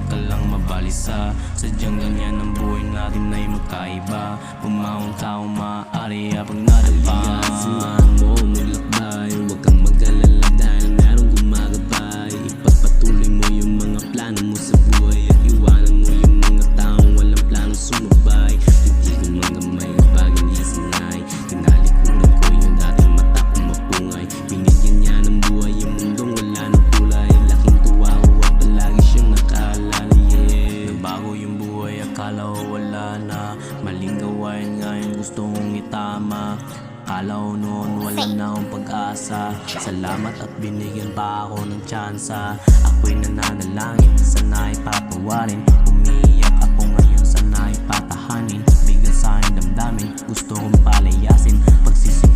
ka lang mabalisa. Sadyang ganyan ang buhay natin na'y magkaiba. Pumahong taong maaari habang nadapa. Samahan mo maglakbay, huwag kang mag-alala dahil merong gumagabay. Ipagpatuloy mo yung mga plano mo sa buhay at iwanan mo yung mga taong walang plano sumabay. Hindi ko magamay kapag hindi sanay. Tinalikuran ko yung dating mata kong mapungay. Binigyan niya ng buhay yung mundong wala ng kulay. Laking tuwa ko at palagi siyang nakaalala, yeah. Nabago yung buhay, akala ko wala na. Maling gawain nga yung gusto kong itama. Akala ko noon wala na akong pag-asa. Salamat at binigyan pa ako ng tsansa. Ako'y nananalangin, sana'y patawarin. Umiiyak ako ngayon, sana'y patahanin. Bigat sa aking damdamin, gusto kong palayasin. Pagsisip